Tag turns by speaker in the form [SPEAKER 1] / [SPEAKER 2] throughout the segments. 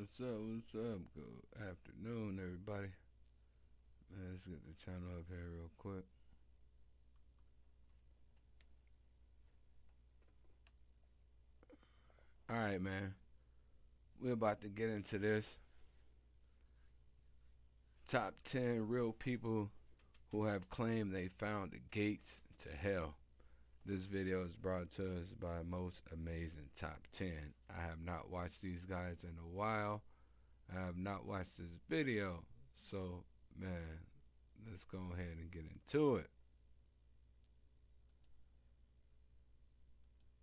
[SPEAKER 1] What's up? What's up? Good afternoon, everybody. Man, let's get the channel up here real quick. All right, man. We're about to get into this top 10 real people who have claimed they found the gates to hell. This video is brought to us by Most Amazing Top 10. I have not watched these guys in a while. I have not watched this video. So, man, let's go ahead and get into it.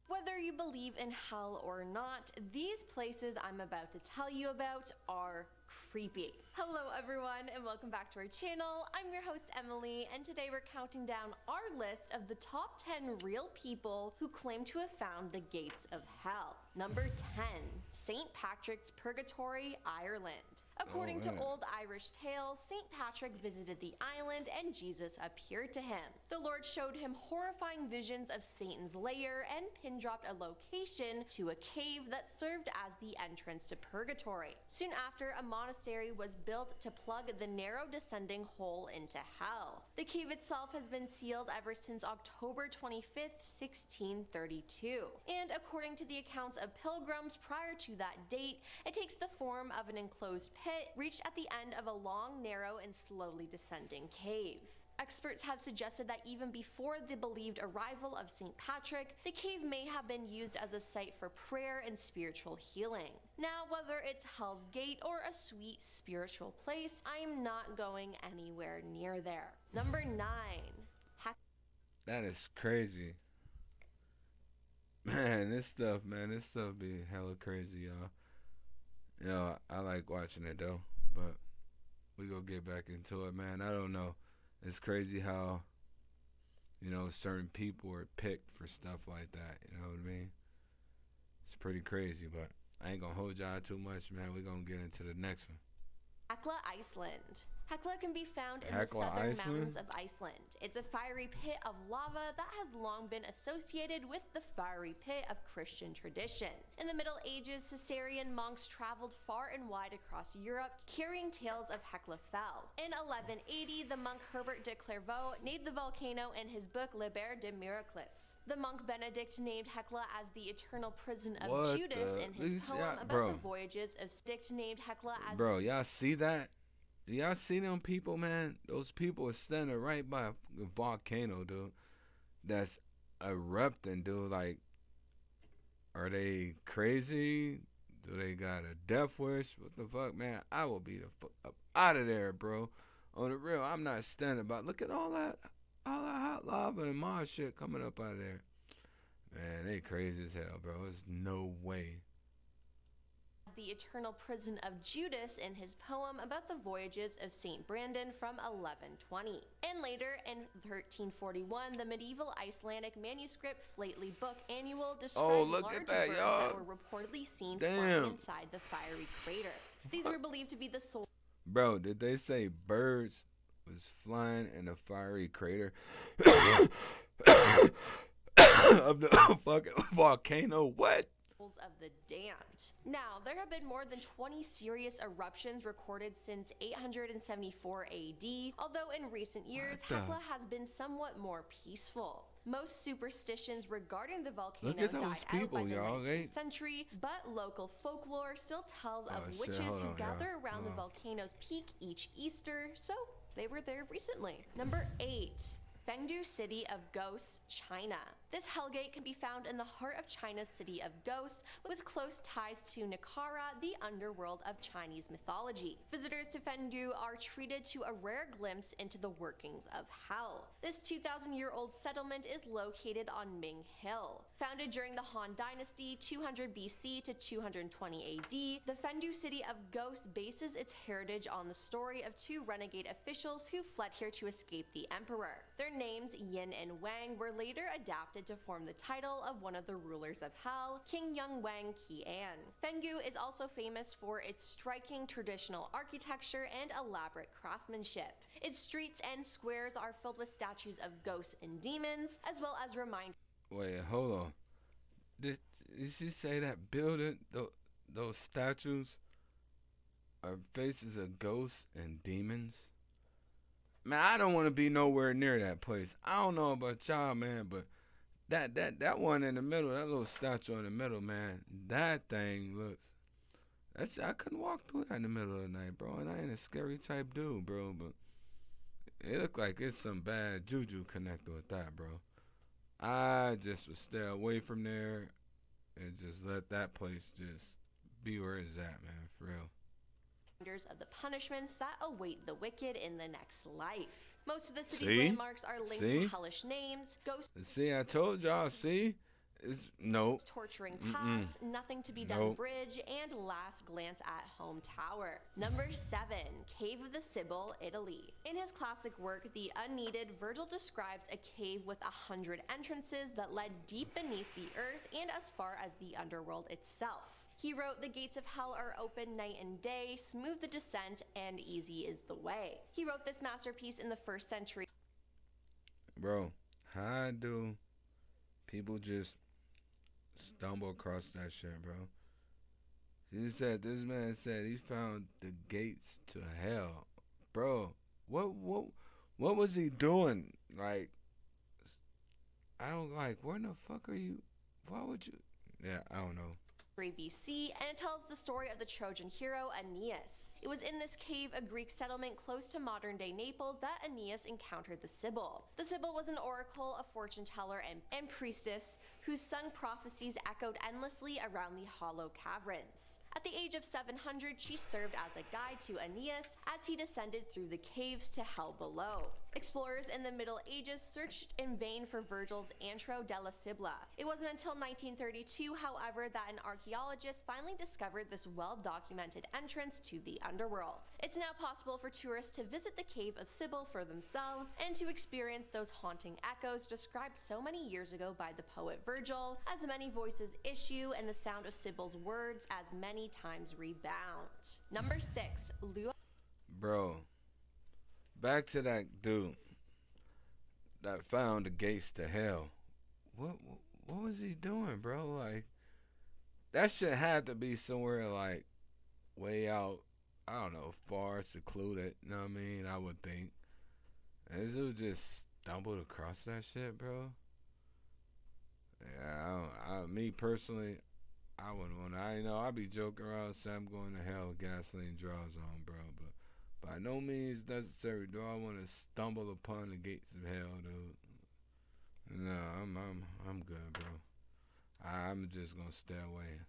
[SPEAKER 2] Whether you believe in hell or not, these places I'm about to tell you about are creepy. Hello everyone and welcome back to our channel. I'm your host Emily, and today we're counting down our list of the top 10 real people who claim to have found the gates of hell. Number 10, St. Patrick's Purgatory, Ireland. According to old Irish tales, St. Patrick visited the island and Jesus appeared to him. The Lord showed him horrifying visions of Satan's lair and pin dropped a location to a cave that served as the entrance to purgatory. Soon after, a monastery was built to plug the narrow descending hole into hell. The cave itself has been sealed ever since October 25th, 1632. And according to the accounts of pilgrims prior to that date, it takes the form of an enclosed pit reached at the end of a long, narrow, and slowly descending cave. Experts have suggested that even before the believed arrival of St. Patrick, the cave may have been used as a site for prayer and spiritual healing. Now, whether it's Hell's Gate or a sweet spiritual place, I am not going anywhere near there. Number 9.
[SPEAKER 1] That is crazy. This stuff be hella crazy, y'all. I like watching it though, but we gonna get back into it, man. I don't know. It's crazy how, certain people are picked for stuff like that. You know what I mean? It's pretty crazy, but I ain't gonna hold y'all too much, man. We gonna get into the next one.
[SPEAKER 2] Hekla, Iceland. Hekla can be found in the southern mountains of Iceland. It's a fiery pit of lava that has long been associated with the fiery pit of Christian tradition. In the Middle Ages, Caesarean monks traveled far and wide across Europe, carrying tales of Hekla Fell. In 1180, the monk Herbert de Clairvaux named the volcano in his book Liber de Miraclis. The monk Benedict named Hekla as the eternal prison of Judas in his poem about the voyages of Styx named Hekla as...
[SPEAKER 1] Bro, y'all see that? Y'all see them people, man? Those people are standing right by a volcano, dude. That's erupting, dude. Like, are they crazy? Do they got a death wish? What the fuck, man? I will be the fuck up out of there, bro. On the real, I'm not standing by. Look at all that hot lava and Mars shit coming up out of there. Man, they crazy as hell, bro. There's no way.
[SPEAKER 2] The eternal prison of Judas in his poem about the voyages of Saint Brandon from 1120. And later, in 1341, the medieval Icelandic manuscript Flately Book Annual described large birds that were reportedly seen flying inside the fiery crater. These were believed to be the soul.
[SPEAKER 1] Bro, did they say birds was flying in a fiery crater of the fucking volcano? What?
[SPEAKER 2] Of the damned. Now, there have been more than 20 serious eruptions recorded since 874 AD, although in recent years, Hekla has been somewhat more peaceful. Most superstitions regarding the volcano died out by the 19th century, but local folklore still tells of witches who gather around the volcano's peak each Easter, so they were there recently. Number 8. Fengdu City of Ghosts, China. This hellgate can be found in the heart of China's city of ghosts, with close ties to Nikkara, the underworld of Chinese mythology. Visitors to Fengdu are treated to a rare glimpse into the workings of hell. This 2,000-year-old settlement is located on Ming Hill. Founded during the Han Dynasty, 200 BC to 220 AD, the Fengdu City of Ghosts bases its heritage on the story of two renegade officials who fled here to escape the emperor. Their names, Yin and Wang, were later adapted to form the title of one of the rulers of hell, King Young Wang Qian. Fengdu is also famous for its striking traditional architecture and elaborate craftsmanship. Its streets and squares are filled with statues of ghosts and demons, as well as reminders.
[SPEAKER 1] Wait, hold on. Did she say that building, those statues are faces of ghosts and demons. Man, I don't want to be nowhere near that place. I don't know about y'all, man, but that one in the middle, that little statue in the middle, man, that thing looks. That's I couldn't walk through that in the middle of the night, bro. And I ain't a scary type dude, bro. But it looked like it's some bad juju connected with that, bro. I just would stay away from there and just let that place just be where it's at, man. For real.
[SPEAKER 2] Of the punishments that await the wicked in the next life. Most of the city's
[SPEAKER 1] See?
[SPEAKER 2] landmarks are linked to hellish names, ghosts.
[SPEAKER 1] See, I told y'all. See, it's no.
[SPEAKER 2] Torturing paths, nothing to be done bridge, and last glance at home tower. Number 7, Cave of the Sibyl, Italy. In his classic work, The Unneeded, Virgil describes a cave with 100 entrances that led deep beneath the earth and as far as the underworld itself. He wrote, "The gates of hell are open night and day, smooth the descent, and easy is the way." He wrote this masterpiece in the 1st century.
[SPEAKER 1] Bro, how do people just stumble across that shit, bro? This man said he found the gates to hell. Bro, what was he doing? Like, I don't like, where the fuck are you? Why would you? Yeah, I don't know.
[SPEAKER 2] BC, and it tells the story of the Trojan hero Aeneas. It was in this cave, a Greek settlement close to modern-day Naples, that Aeneas encountered the Sibyl. The Sibyl was an oracle, a fortune teller, and priestess whose sung prophecies echoed endlessly around the hollow caverns. At the age of 700, she served as a guide to Aeneas as he descended through the caves to hell below. Explorers in the Middle Ages searched in vain for Virgil's Antro della Sibilla. It wasn't until 1932, however, that an archaeologist finally discovered this well-documented entrance to the underworld. It's now possible for tourists to visit the Cave of Sibyl for themselves and to experience those haunting echoes described so many years ago by the poet Virgil, as many voices issue and the sound of Sibyl's words as many times rebound. Number 6, Lua.
[SPEAKER 1] Bro, back to that dude that found the gates to hell. What was he doing, bro? Like, that shit had to be somewhere like way out, I don't know, far secluded. You know what I mean? I would think. And this dude just stumbled across that shit, bro. Yeah, me personally, I wouldn't want to. I know I be joking around saying I'm going to hell with gasoline draws on, bro. But by no means necessary do I want to stumble upon the gates of hell, dude. No, I'm good, bro. I'm just gonna stay away.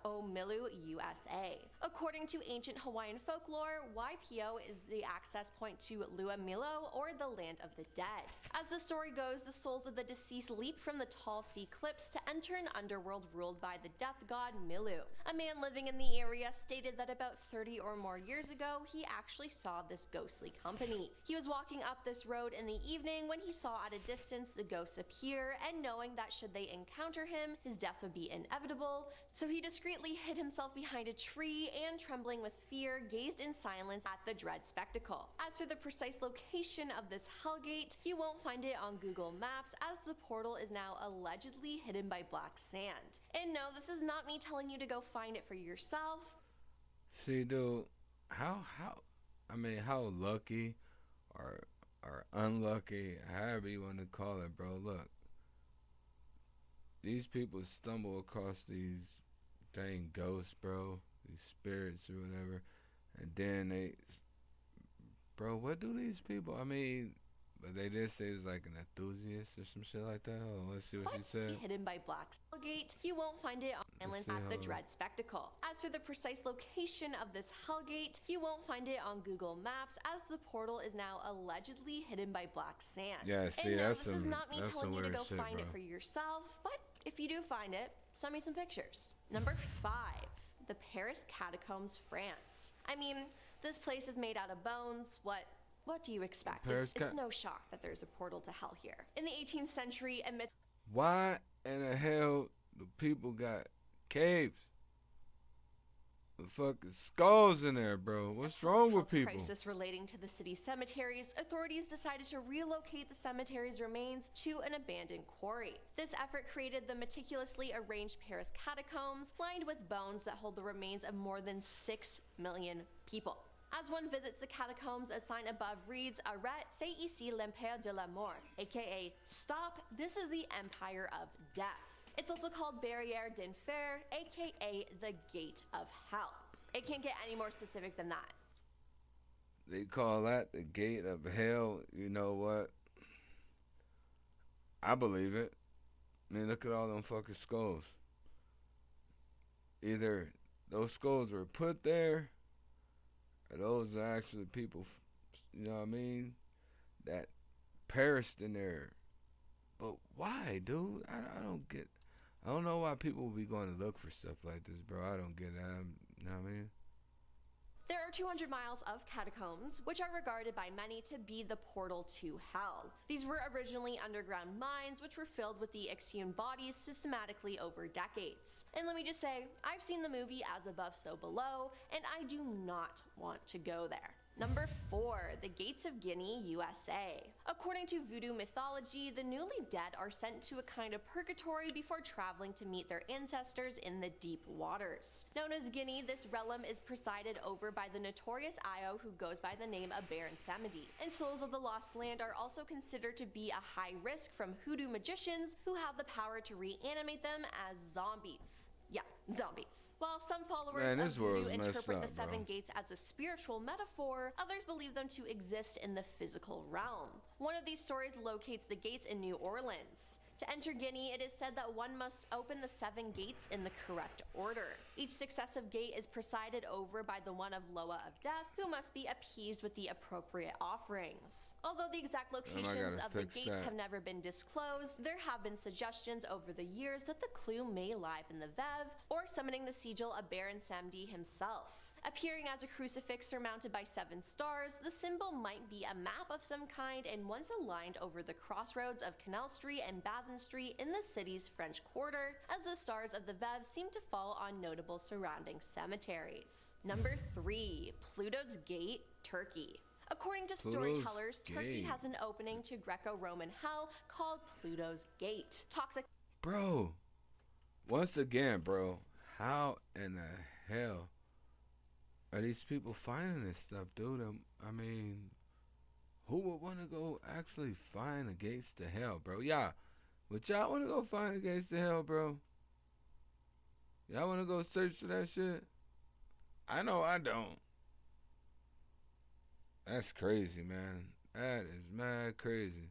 [SPEAKER 2] Milu, USA. According to ancient Hawaiian folklore, YPO is the access point to Lua Milo, or the land of the dead. As the story goes, the souls of the deceased leap from the tall sea cliffs to enter an underworld ruled by the death god Milu. A man living in the area stated that about 30 or more years ago, he actually saw this ghostly company. He was walking up this road in the evening when he saw at a distance the ghosts appear, and knowing that should they encounter him, his death would be inevitable, so he discreetly hid himself behind a tree and, trembling with fear, gazed in silence at the dread spectacle. As for the precise location of this hellgate, you won't find it on Google Maps, as the portal is now allegedly hidden by black sand. And no, this is not me telling you to go find it for yourself.
[SPEAKER 1] See, dude, how lucky or unlucky, however you want to call it, bro. Look, these people stumble across these dang ghosts, bro, these spirits or whatever, and then bro, what do these people? I mean, but they did say it was like an enthusiast or some shit like that. Hold on, let's see what she said.
[SPEAKER 2] Hidden by black hellgate, you won't find it on islands at the dread spectacle. As for the precise location of this hellgate, you won't find it on Google Maps, as the portal is now allegedly hidden by black sand.
[SPEAKER 1] Yeah, see,
[SPEAKER 2] and no,
[SPEAKER 1] that's
[SPEAKER 2] this is not me telling you to go
[SPEAKER 1] shit,
[SPEAKER 2] find
[SPEAKER 1] bro.
[SPEAKER 2] it for yourself, but if you do find it, send me some pictures. Number 5, the Paris Catacombs, France. I mean, this place is made out of bones. What do you expect? It's no shock that there's a portal to hell here. In the 18th century, amid
[SPEAKER 1] Why in the hell do people got caves? fucking skulls in there, bro. What's wrong with
[SPEAKER 2] Health
[SPEAKER 1] people?
[SPEAKER 2] crisis relating to the city's cemeteries, authorities decided to relocate the cemetery's remains to an abandoned quarry. This effort created the meticulously arranged Paris catacombs, lined with bones that hold the remains of more than 6 million people. As one visits the catacombs, a sign above reads, Arrête, c'est ici l'empire de la mort, aka, stop, this is the empire of death. It's also called Barrière d'Enfer, aka the Gate of Hell. It can't get any more specific than that.
[SPEAKER 1] They call that the gate of hell. You know what? I believe it. I mean, look at all them fucking skulls. Either those skulls were put there, or those are actually people, you know what I mean, that perished in there. But why, dude? I don't get. I don't know why people will be going to look for stuff like this, bro. I don't get it. You know what I mean?
[SPEAKER 2] There are 200 miles of catacombs, which are regarded by many to be the portal to hell. These were originally underground mines, which were filled with the exhumed bodies systematically over decades. And let me just say, I've seen the movie As Above, So Below, and I do not want to go there. Number 4, the Gates of Guinea, USA. According to voodoo mythology, the newly dead are sent to a kind of purgatory before traveling to meet their ancestors in the deep waters. Known as Guinea, this realm is presided over by the notorious Io who goes by the name of Baron Samedi. And souls of the lost land are also considered to be a high risk from hoodoo magicians who have the power to reanimate them as zombies. Yeah, zombies. While some followers of voodoo interpret the seven gates as a spiritual metaphor, others believe them to exist in the physical realm. One of these stories locates the gates in New Orleans. To enter Guinea, it is said that one must open the 7 gates in the correct order. Each successive gate is presided over by the one of Loa of Death, who must be appeased with the appropriate offerings. Although the exact locations of the gates have never been disclosed, there have been suggestions over the years that the clue may lie in the Veuve, or summoning the sigil of Baron Samedi himself. Appearing as a crucifix surmounted by 7 stars, the symbol might be a map of some kind and once aligned over the crossroads of Canal Street and Bazin Street in the city's French Quarter, as the stars of the Veuve seem to fall on notable surrounding cemeteries. Number 3, Pluto's Gate, Turkey. According to storytellers, Turkey has an opening to Greco-Roman hell called Pluto's Gate. Toxic.
[SPEAKER 1] Bro, once again, bro, how in the hell are these people finding this stuff, dude? I mean, who would want to go actually find the gates to hell, bro? Yeah, would y'all want to go find the gates to hell, bro? Y'all want to go search for that shit? I know I don't. That's crazy, man. That is mad crazy.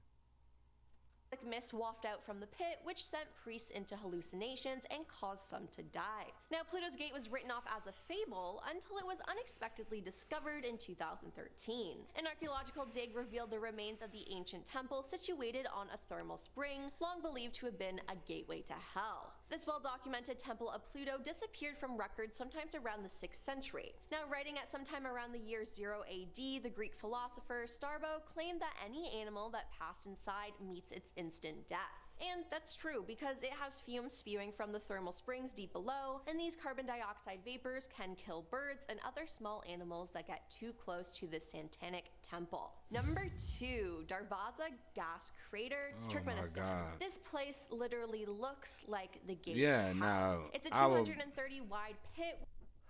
[SPEAKER 2] Mist waft out from the pit, which sent priests into hallucinations and caused some to die. Now, Pluto's Gate was written off as a fable until it was unexpectedly discovered in 2013. An archaeological dig revealed the remains of the ancient temple situated on a thermal spring, long believed to have been a gateway to hell. This well-documented temple of Pluto disappeared from records sometimes around the 6th century. Now, writing at sometime around the year 0 AD, the Greek philosopher Strabo claimed that any animal that passed inside meets its instant death. And that's true, because it has fumes spewing from the thermal springs deep below, and these carbon dioxide vapors can kill birds and other small animals that get too close to the satanic temple. Number 2, Darvaza Gas Crater, Turkmenistan. This place literally looks like the gate to hell.
[SPEAKER 1] No.
[SPEAKER 2] It's a 230 wide pit.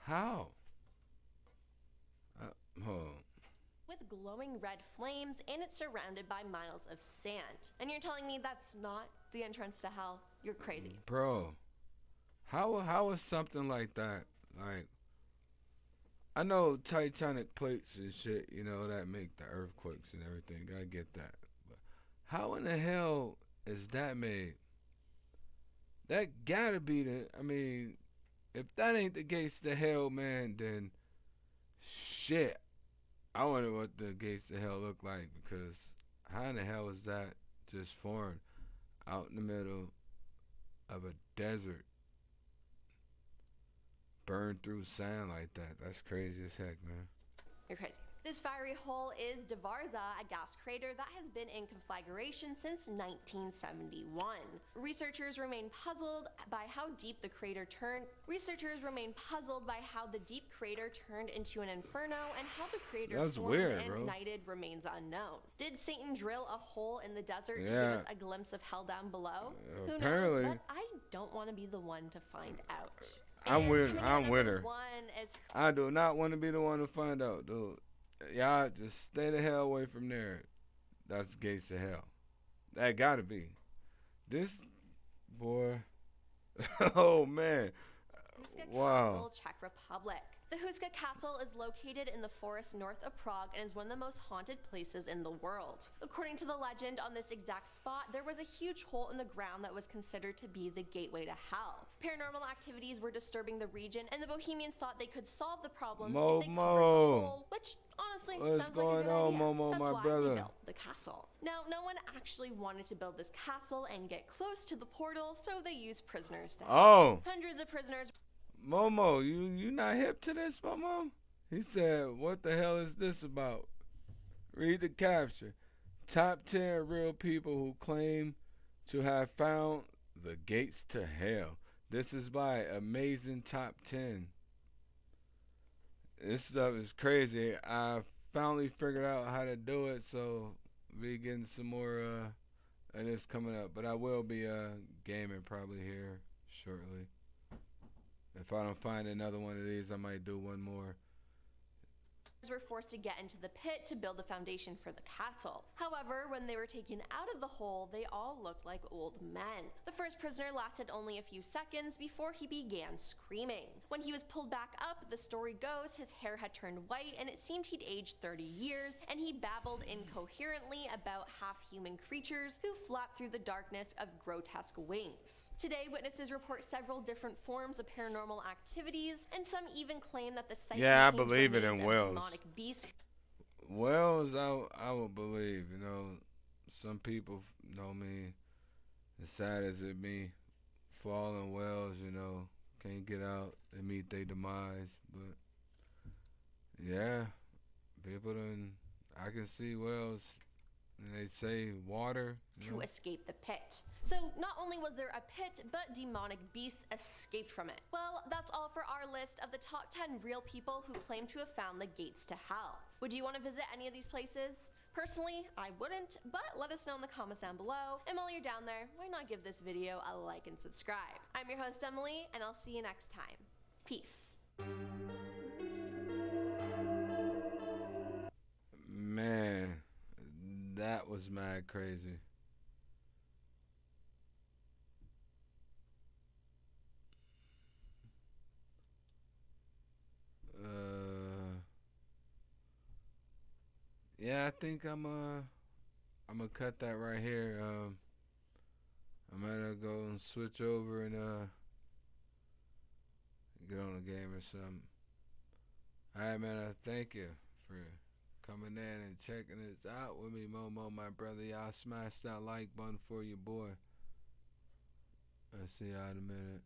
[SPEAKER 1] How? Hold on.
[SPEAKER 2] With glowing red flames, and it's surrounded by miles of sand. And you're telling me that's not the entrance to hell? You're crazy.
[SPEAKER 1] Bro, how is something like that? Like, I know tectonic plates and shit, you know, that make the earthquakes and everything. I get that. But how in the hell is that made? That gotta be I mean, if that ain't the gates to hell, man, then shit. I wonder what the gates to hell look like, because how in the hell is that just formed out in the middle of a desert, burned through sand like that? That's crazy as heck, man.
[SPEAKER 2] You're crazy. This fiery hole is Devarza, a gas crater that has been in conflagration since 1971. Researchers remain puzzled by how deep the crater turned. Researchers remain puzzled by how the deep crater turned into an inferno, and how the crater formed
[SPEAKER 1] weird,
[SPEAKER 2] and
[SPEAKER 1] bro.
[SPEAKER 2] ignited remains unknown. Did Satan drill a hole in the desert to
[SPEAKER 1] Yeah.
[SPEAKER 2] give us a glimpse of hell down below? Who
[SPEAKER 1] Apparently.
[SPEAKER 2] knows? But I don't want to be the one to find out.
[SPEAKER 1] I'm
[SPEAKER 2] And
[SPEAKER 1] with
[SPEAKER 2] coming in
[SPEAKER 1] I'm
[SPEAKER 2] at
[SPEAKER 1] with
[SPEAKER 2] number
[SPEAKER 1] her.
[SPEAKER 2] one is
[SPEAKER 1] I do not want to be the one to find out, dude. Y'all just stay the hell away from there. That's the gates to hell. That gotta be. This boy. Oh man.
[SPEAKER 2] Huska
[SPEAKER 1] Wow.
[SPEAKER 2] Castle, Czech Republic. The Huska Castle is located in the forest north of Prague and is one of the most haunted places in the world. According to the legend, on this exact spot, there was a huge hole in the ground that was considered to be the gateway to hell. Paranormal activities were disturbing the region, and the Bohemians thought they could solve the problems if they covered the hole, which honestly
[SPEAKER 1] What's
[SPEAKER 2] sounds like a
[SPEAKER 1] going
[SPEAKER 2] good
[SPEAKER 1] on,
[SPEAKER 2] idea.
[SPEAKER 1] Momo,
[SPEAKER 2] That's
[SPEAKER 1] my
[SPEAKER 2] why
[SPEAKER 1] brother?
[SPEAKER 2] they built the castle. Now, no one actually wanted to build this castle and get close to the portal, so they used prisoners to help.
[SPEAKER 1] Oh,
[SPEAKER 2] Hundreds of prisoners.
[SPEAKER 1] Momo, you not hip to this, Momo? He said, "What the hell is this about?" Read the caption. Top 10 real people who claim to have found the gates to hell. This is by Amazing Top 10. This stuff is crazy. I finally figured out how to do it, so be getting some more of this coming up. But I will be gaming probably here shortly. If I don't find another one of these, I might do one more.
[SPEAKER 2] Were forced to get into the pit to build the foundation for the castle. However, when they were taken out of the hole, they all looked like old men. The first prisoner lasted only a few seconds before he began screaming. When he was pulled back up, the story goes, his hair had turned white and it seemed he'd aged 30 years, and he babbled incoherently about half-human creatures who flapped through the darkness of grotesque wings. Today, witnesses report several different forms of paranormal activities, and some even claim that the site
[SPEAKER 1] Yeah, I
[SPEAKER 2] contains
[SPEAKER 1] believe it
[SPEAKER 2] remains
[SPEAKER 1] in
[SPEAKER 2] of
[SPEAKER 1] Wells.
[SPEAKER 2] demonic beasts.
[SPEAKER 1] Wells, I would believe. You know, some people know me. As sad as it be, falling wells, you know, can't get out. They meet their demise. But yeah, people done. I can see wells, and they say water.
[SPEAKER 2] To escape the pit. So not only was there a pit, but demonic beasts escaped from it. Well, that's all for our list of the top 10 real people who claim to have found the gates to hell. Would you want to visit any of these places? Personally, I wouldn't, but let us know in the comments down below. And while you're down there, why not give this video a like and subscribe? I'm your host, Emily, and I'll see you next time. Peace.
[SPEAKER 1] Man, that was mad crazy. Yeah, I think I'm gonna cut that right here. I'm gonna go and switch over and get on the game or something. Alright, man, I thank you for coming in and checking this out with me, Momo, my brother. Y'all smash that like button for your boy. I'll see y'all in a minute.